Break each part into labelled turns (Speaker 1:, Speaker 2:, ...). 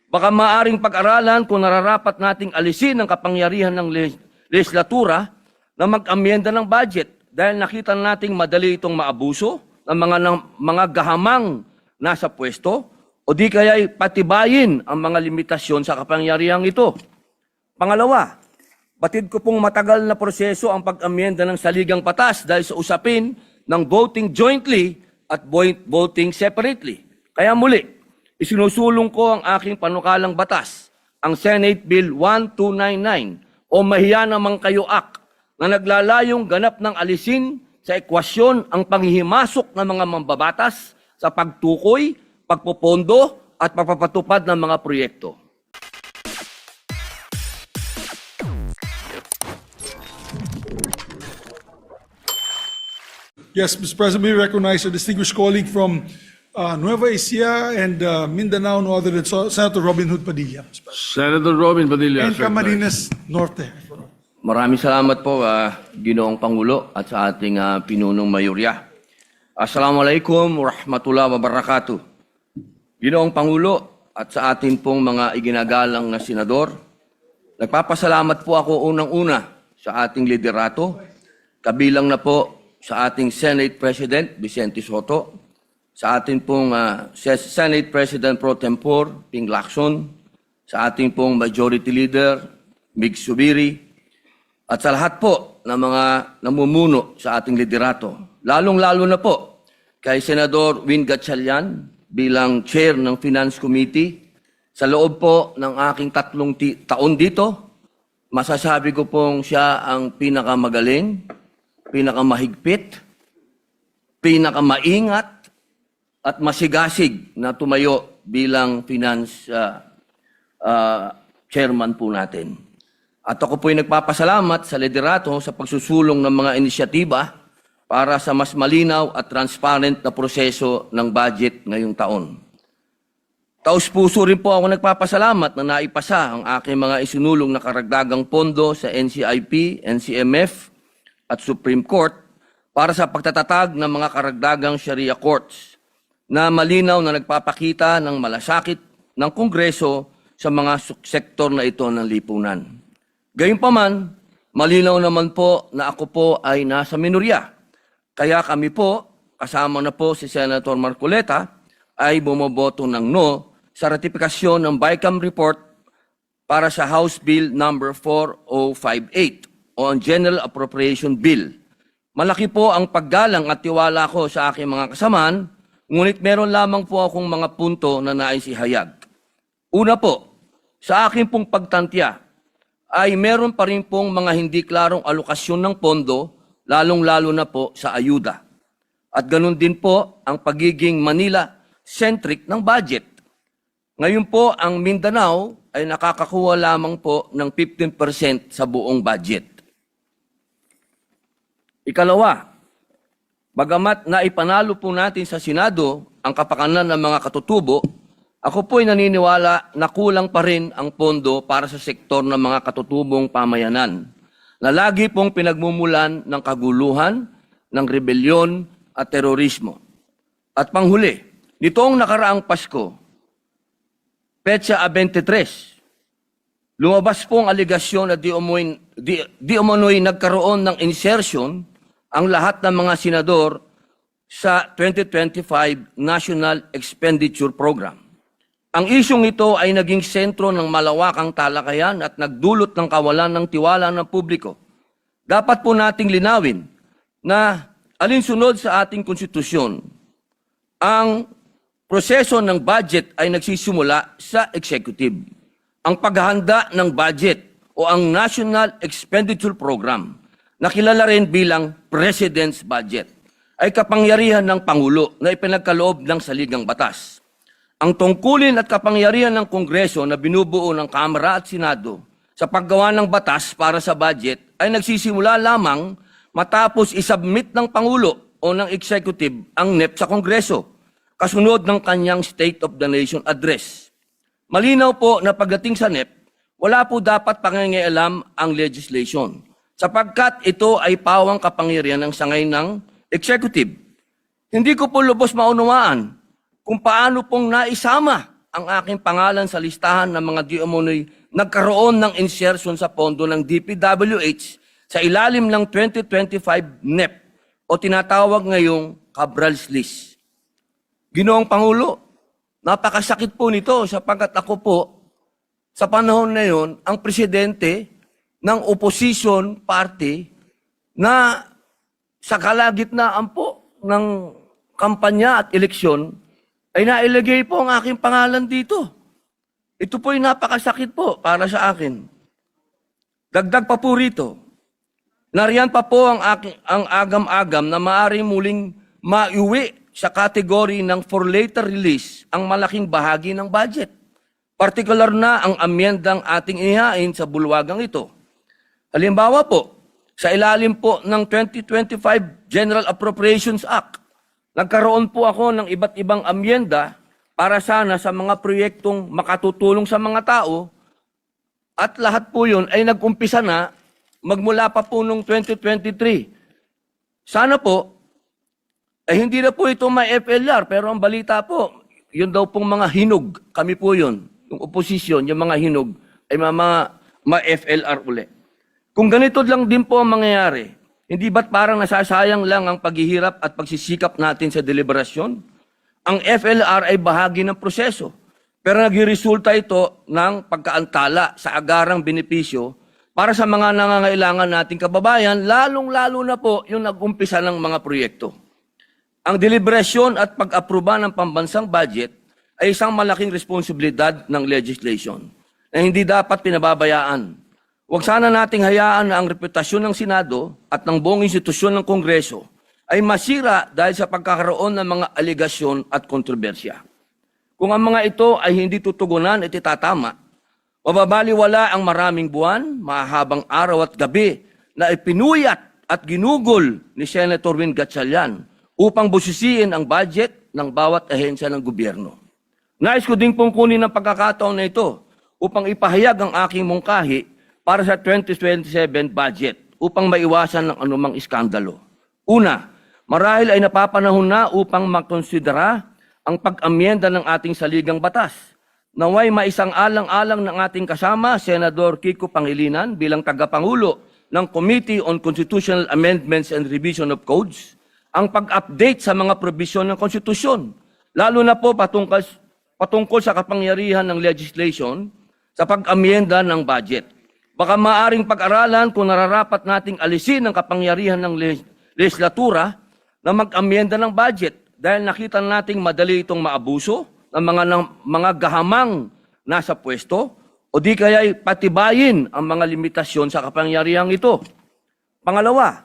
Speaker 1: Baka maaring pag-aralan kung nararapat nating alisin ang kapangyarihan ng legislatura na mag-amyenda ng budget dahil nakita nating madali itong maabuso ng mga gahamang nasa pwesto o di kaya patibayin ang mga limitasyon sa kapangyarihang ito. Pangalawa, batid ko pong matagal na proseso ang pag-amyenda ng saligang batas dahil sa usapin ng voting jointly at voting separately. Kaya muli, isinusulong ko ang aking panukalang batas, ang Senate Bill 1299 o Mahiya Naman Kayo Act na naglalayong ganap ng alisin sa ekwasyon ang panghihimasok ng mga mambabatas sa pagtukoy, pagpopondo at pagpapatupad ng mga proyekto.
Speaker 2: Yes, Mr. President, we recognize a distinguished colleague from Nueva Ecija and Mindanao, no other than Senator Robin Hood Padilla.
Speaker 3: Senator Robin Padilla.
Speaker 2: And Camarines Norte.
Speaker 1: Maraming salamat po, Ginoong Pangulo at sa ating pinunong mayorya. Assalamualaikum warahmatullahi wabarakatuh. Ginoong Pangulo at sa ating pong mga iginagalang na senador, nagpapasalamat po ako unang-una sa ating liderato, kabilang na po sa ating Senate President Vicente Soto, sa ating pong Senate President Pro Tempore Ping Lacson, sa ating pong Majority Leader Mig Subiri, at sa lahat po ng mga namumuno sa ating liderato. Lalong-lalo na po kay Senador Win Gatchalian bilang Chair ng Finance Committee. Sa loob po ng aking 3 taon dito, masasabi ko pong siya ang pinakamagaling, pinakamahigpit, pinakamaingat at masigasig na tumayo bilang finance chairman po natin. At ako po'y nagpapasalamat sa liderato sa pagsusulong ng mga inisyatiba para sa mas malinaw at transparent na proseso ng budget ngayong taon. Taus-puso rin po ako nagpapasalamat na naipasa ang aking mga isinulong na karagdagang pondo sa NCIP, NCMF at Supreme Court para sa pagtatatag ng mga karagdagang Sharia courts na malinaw na nagpapakita ng malasakit ng Kongreso sa mga sektor na ito ng lipunan. Gayunpaman, malinaw naman po na ako po ay nasa minorya. Kaya kami po, kasama na po si Senator Marcoleta, ay bumoboto ng no sa ratifikasyon ng BICAM report para sa House Bill number 4058 o ang General Appropriation Bill. Malaki po ang paggalang at tiwala ko sa aking mga kasamaan, ngunit meron lamang po akong mga punto na nais ihayag. Una po, sa aking pong pagtantya, ay meron pa rin pong mga hindi klarong alokasyon ng pondo, lalong-lalo na po sa ayuda. At ganun din po ang pagiging Manila-centric ng budget. Ngayon po, ang Mindanao ay nakakakuha lamang po ng 15% sa buong budget. Ikalawa, bagamat naipanalo po natin sa Senado ang kapakanan ng mga katutubo, ako po'y naniniwala na kulang pa rin ang pondo para sa sektor ng mga katutubong pamayanan na lagi pong pinagmumulan ng kaguluhan, ng rebelyon at terorismo. At panghuli, nitong nakaraang Pasko, Petsa 23, lumabas pong aligasyon na di umano'y nagkaroon ng insertion ang lahat ng mga senador sa 2025 National Expenditure Program. Ang isyong ito ay naging sentro ng malawakang talakayan at nagdulot ng kawalan ng tiwala ng publiko. Dapat po nating linawin na alinsunod sa ating konstitusyon, ang proseso ng budget ay nagsisimula sa executive. Ang paghahanda ng budget o ang National Expenditure Program, na kilala rin bilang President's Budget, ay kapangyarihan ng Pangulo na ipinagkaloob ng saligang batas. Ang tungkulin at kapangyarihan ng Kongreso na binubuo ng Kamara at Senado sa paggawa ng batas para sa budget ay nagsisimula lamang matapos isubmit ng Pangulo o ng Executive ang NEP sa Kongreso, kasunod ng kanyang State of the Nation Address. Malinaw po na pagdating sa NEP, wala po dapat pangingialam ang legislation, sapagkat ito ay pawang kapangyarihan ng sangay ng Executive. Hindi ko po lubos maunawaan kung paano pong naisama ang aking pangalan sa listahan ng mga di umunoy nagkaroon ng insertion sa pondo ng DPWH sa ilalim ng 2025 NEP o tinatawag ngayong Cabral's List. Ginoong Pangulo, napakasakit po nito sapagkat ako po, sa panahon na yon, ang presidente ng opposition party na sa kalagitnaan po ng kampanya at eleksyon, ay nailagay po ang aking pangalan dito. Ito po'y napakasakit po para sa akin. Dagdag pa po rito, nariyan pa po ang agam-agam na maaaring muling maiuwi sa kategory ng for later release ang malaking bahagi ng budget. Partikular na ang amyendang ating inihain sa bulwagang ito. Halimbawa po, sa ilalim po ng 2025 General Appropriations Act, nagkaroon po ako ng iba't ibang amyenda para sana sa mga proyektong makatutulong sa mga tao at lahat po yun ay nag-umpisa na magmula pa po noong 2023. Sana po, ay hindi na po ito may FLR pero ang balita po, yun daw pong mga hinog, kami po yun, yung oposisyon, yung mga hinog ay mga FLR uli. Kung ganito lang din po ang mangyayari, hindi ba't parang nasasayang lang ang paghihirap at pagsisikap natin sa deliberasyon? Ang FLR ay bahagi ng proseso, pero nagresulta ito ng pagkaantala sa agarang benepisyo para sa mga nangangailangan nating kababayan, lalong-lalo na po yung nag-umpisa ng mga proyekto. Ang deliberasyon at pag-aproba ng pambansang budget ay isang malaking responsibilidad ng legislation na hindi dapat pinababayaan. Huwag sana nating hayaan na ang reputasyon ng Senado at ng buong institusyon ng Kongreso ay masira dahil sa pagkakaroon ng mga aligasyon at kontrobersya. Kung ang mga ito ay hindi tutugunan at itatama, mababaliwala ang maraming buwan, mahahabang araw at gabi na ipinuyat at ginugol ni Senator Win Gatchalian upang busisiin ang budget ng bawat ahensya ng gobyerno. Nais ko din pong kunin ang pagkakataon na ito upang ipahayag ang aking mungkahi para sa 2027 budget upang maiwasan ng anumang iskandalo. Una, marahil ay napapanahon na upang makonsidera ang pag-amyenda ng ating saligang batas. Naway maisang alang-alang ng ating kasama, Senador Kiko Pangilinan bilang tagapangulo ng Committee on Constitutional Amendments and Revision of Codes, ang pag-update sa mga probisyon ng konstitusyon, lalo na po patungkol sa kapangyarihan ng legislation sa pag-amyenda ng budget. Baka maaring pag-aralan kung nararapat nating alisin ang kapangyarihan ng legislatura na mag-amyenda ng budget dahil nakita nating madali itong maabuso ng mga gahamang nasa pwesto o di kaya patibayin ang mga limitasyon sa kapangyarihang ito. Pangalawa,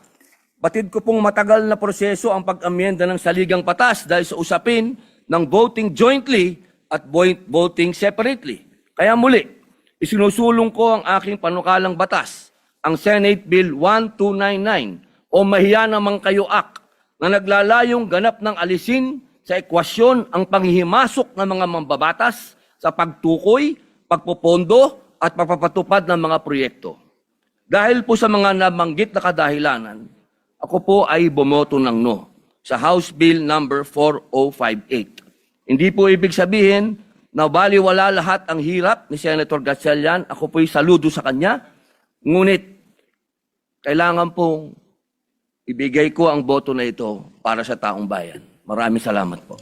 Speaker 1: batid ko pong matagal na proseso ang pag-amyenda ng saligang batas dahil sa usapin ng voting jointly at voting separately. Kaya muli, isinusulong ko ang aking panukalang batas, ang Senate Bill 1299 o Mahiya Naman Kayo Act na naglalayong ganap ng alisin sa ekwasyon ang panghihimasok ng mga mambabatas sa pagtukoy, pagpopondo at pagpapatupad ng mga proyekto. Dahil po sa mga nabanggit na kadahilanan, ako po ay bumoto ng no sa House Bill number 4058. Hindi po ibig sabihin na baliwala lahat ang hirap ni Senator Gatchalian. Ako po'y saludo sa kanya. Ngunit, kailangan pong ibigay ko ang boto na ito para sa taong bayan. Maraming salamat po.